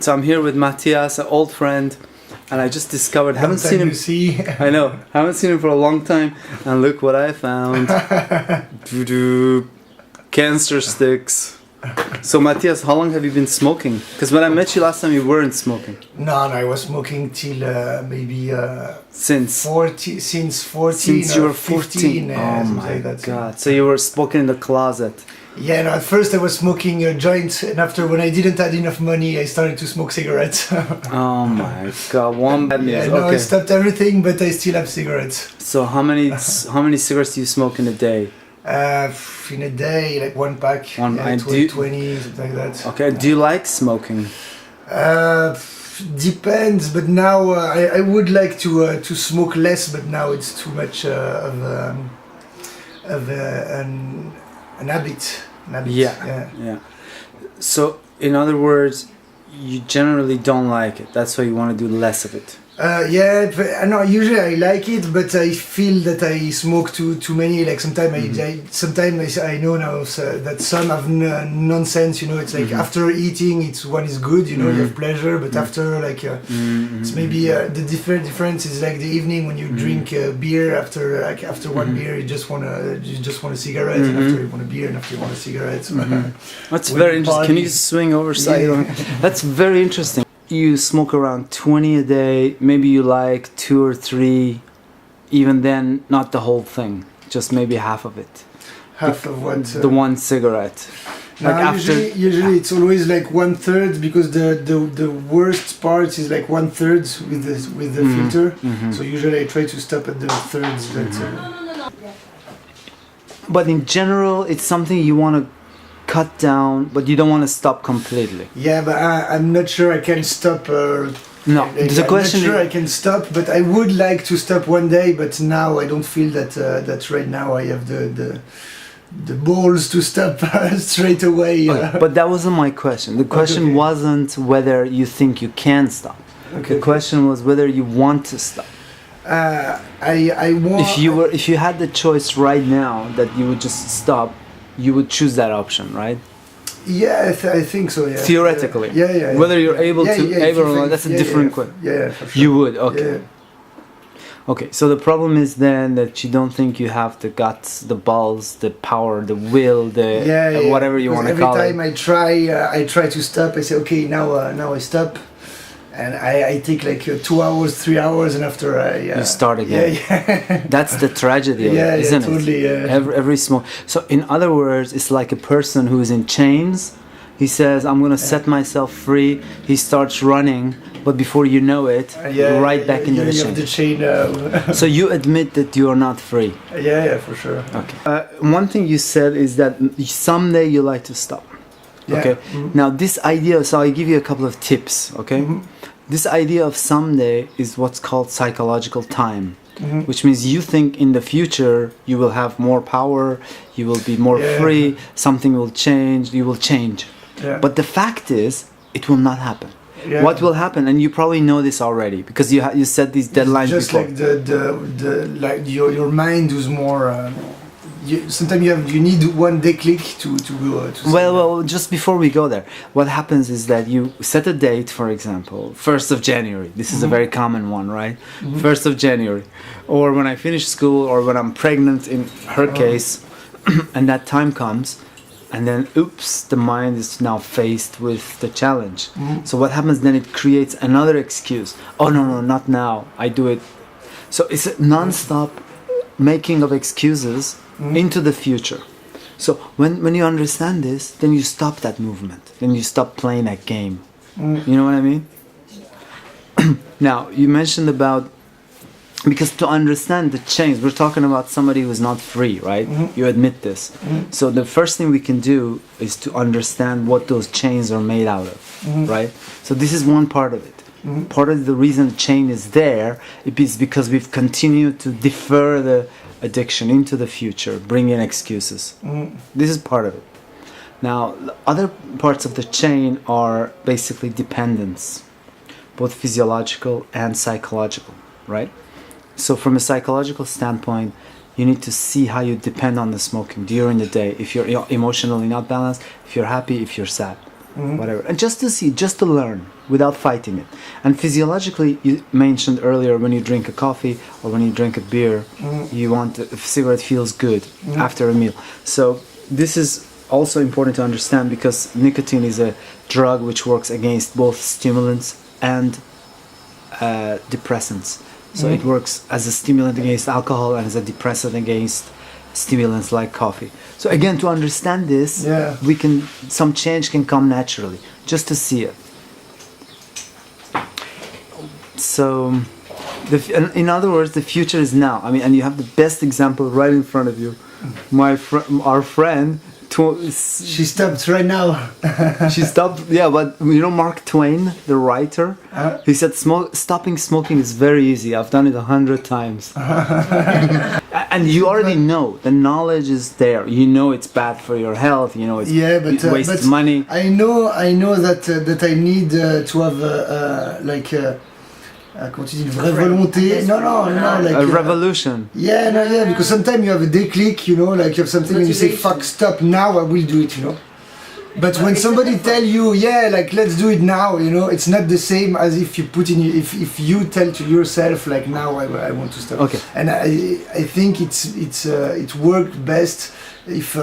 So I'm here with Mathias, an old friend, and I just discovered, haven't seen him. I know, haven't seen him for a long time, and look what I found. Cancer sticks. So Mathias, how long have you been smoking? Because when I met you last time, you weren't smoking. No, I was smoking till maybe since 14. Since you were 14. Oh my like God! So you were smoking in the closet. Yeah, no, at first I was smoking joints, and after, when I didn't have enough money, I started to smoke cigarettes. Oh my God! One bad news. Yeah, no, okay. I stopped everything, but I still have cigarettes. So how many cigarettes do you smoke in a day? In a day, like one pack, 20, something like that. Okay, do you like smoking? Depends, but now I would like to smoke less, but now it's too much an habit. Yeah. So, in other words, you generally don't like it. That's why you want to do less of it. No, usually I like it, but I feel that I smoke too many. Like sometimes I know now that some have nonsense. You know, it's like after eating, one is good. You know, you have pleasure, but after it's maybe the difference is like the evening when you drink beer. After one beer, you just want a cigarette, and after you want a beer, and after you want a cigarette. That's very interesting. Can you swing over side? Yeah. That's very interesting. You smoke around 20 a day, maybe you like 2 or 3, even then not the whole thing, just maybe half of it. Half of what? The one cigarette. Like usually it's always like 1/3, because the worst part is like 1/3 with the filter. So usually I try to stop at the thirds. But in general, it's something you want to cut down, but you don't want to stop completely. Yeah, but I'm not sure I can stop. No, the question I'm not sure I can stop, but I would like to stop one day. But now I don't feel that right now I have the balls to stop straight away. Okay, but that wasn't my question. The question wasn't whether you think you can stop. The question was whether you want to stop. I want. If you had the choice right now that you would just stop, you would choose that option, right? Yeah, I think so. Yeah. Theoretically. Yeah. Whether you're able or not, that's a different question. Yeah, for sure. You would, okay. Yeah. Okay, so the problem is then that you don't think you have the guts, the balls, the power, the will, whatever you want to call it. Every time I try to stop, I say, okay, now I stop. And I take like 2 hours, 3 hours, and after you start again. Yeah. That's the tragedy of it, isn't totally, it? Every small. So in other words, it's like a person who is in chains. He says, "I'm going to set myself free." He starts running, but before you know it, right back into the chain. So you admit that you are not free. Yeah, for sure. Okay. One thing you said is that someday you like to stop. Yeah. Okay. Now this idea, so I give you a couple of tips. Okay. This idea of someday is what's called psychological time, which means you think in the future you will have more power, you will be more free, something will change, you will change. Yeah. But the fact is, it will not happen. Yeah. What will happen, and you probably know this already because you set these deadlines just before. Like your mind is more. Sometimes you need one declic to go to. Well, just before we go there, what happens is that you set a date, for example, 1st of January. This is a very common one, right? 1st of January. Or when I finish school, or when I'm pregnant in her case, and that time comes, and then, oops, the mind is now faced with the challenge. So what happens then? It creates another excuse. Oh, no, not now. I do it. So it's a non-stop making of excuses into the future. So when you understand this, then you stop that movement. Then you stop playing that game. You know what I mean? Now, you mentioned about, because to understand the change, we're talking about somebody who's not free, right? You admit this. So the first thing we can do is to understand what those chains are made out of, right? So this is one part of it. Part of the reason the chain is there is because we've continued to defer the addiction into the future, bring in excuses. This is part of it. Now, the other parts of the chain are basically dependence, both physiological and psychological, right? So from a psychological standpoint, you need to see how you depend on the smoking during the day. If you're emotionally not balanced, if you're happy, if you're sad. whatever, and just to see, just to learn without fighting it. And physiologically, you mentioned earlier, when you drink a coffee or when you drink a beer, you want a cigarette feels good after a meal. So this is also important to understand, because nicotine is a drug which works against both stimulants and depressants. So it works as a stimulant against alcohol and as a depressant against stimulants like coffee. So again, to understand this, some change can come naturally, just to see it. So, in other words, the future is now. I mean, and you have the best example right in front of you. Our friend, she stopped right now. She stopped, yeah, but you know Mark Twain, the writer? He said stopping smoking is very easy. I've done it 100 times. And you already know, the knowledge is there. You know it's bad for your health, you know it wastes money. I know that I need to have comment tu dis, une vraie volonté. No, like a revolution. Yeah, because sometimes you have a déclic, you know, like you have something and you say, fuck, stop, now I will do it, you know. But when somebody tell you, like, let's do it now, you know, it's not the same as if you put in, if you tell to yourself, like, now I want to stop. Okay. And I think it worked best if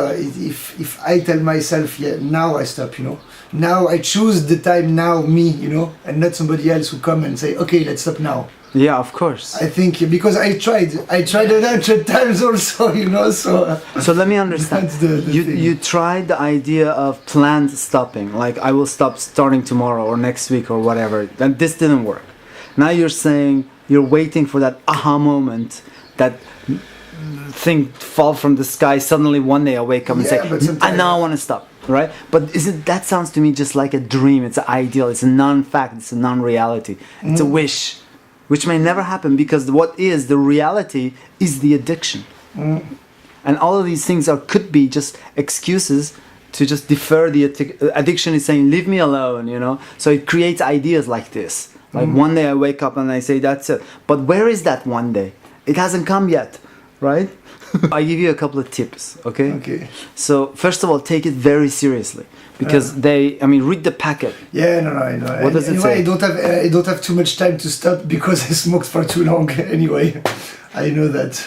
I tell myself, now I stop, you know. Now I choose the time now, me, you know, and not somebody else who come and say, okay, let's stop now. Yeah, of course. I think because I tried 100 times also, you know, so let me understand. You tried the idea of planned stopping, like I will stop starting tomorrow or next week or whatever, and this didn't work. Now you're saying you're waiting for that aha moment, that thing fall from the sky, suddenly one day I wake up and say, now I want to stop. Right, but that sounds to me just like a dream. It's an ideal. It's a non-fact. It's a non-reality. It's a wish, which may never happen, because what is the reality is the addiction, and all of these things could be just excuses to just defer the addiction. Is saying, leave me alone, you know. So it creates ideas like this. Like one day I wake up and I say, that's it. But where is that one day? It hasn't come yet, right? I give you a couple of tips, okay? Okay. So first of all, take it very seriously, because read the packet. Yeah, no, I know. What does it say? I don't have too much time to stop because I smoked for too long. Anyway, I know that.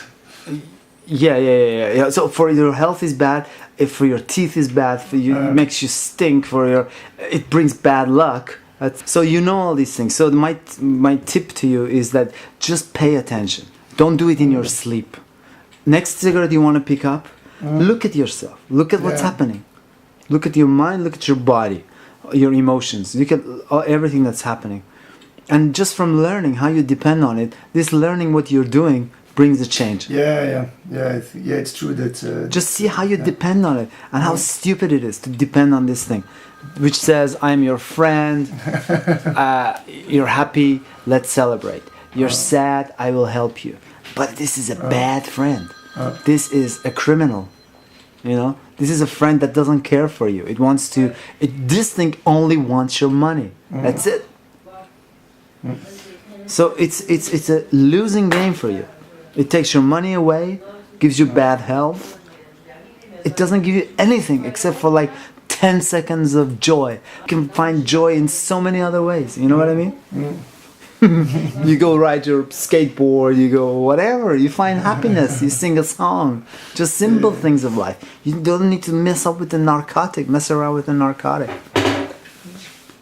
Yeah. So for your health is bad. If for your teeth is bad, for you, it makes you stink. It brings bad luck. So you know all these things. So my tip to you is that just pay attention. Don't do it in your sleep. Next cigarette you want to pick up, look at yourself. Look at what's happening. Look at your mind, look at your body, your emotions. Look at everything that's happening. And just from learning how you depend on it, this learning what you're doing brings a change. Yeah, it's true that... just see how you depend on it, and how stupid it is to depend on this thing, which says, I'm your friend, you're happy, let's celebrate. You're sad, I will help you. But this is a bad friend. This is a criminal. You know, this is a friend that doesn't care for you. This thing only wants your money. That's it. So it's a losing game for you. It takes your money away, gives you bad health. It doesn't give you anything except for like 10 seconds of joy. You can find joy in so many other ways. You know what I mean? You go ride your skateboard, you go whatever, you find happiness, you sing a song, just simple things of life. You don't need to mess around with the narcotic.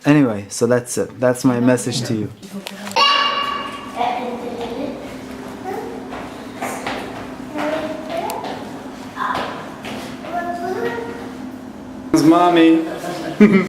Anyway, so that's it. That's my message to you. Mommy.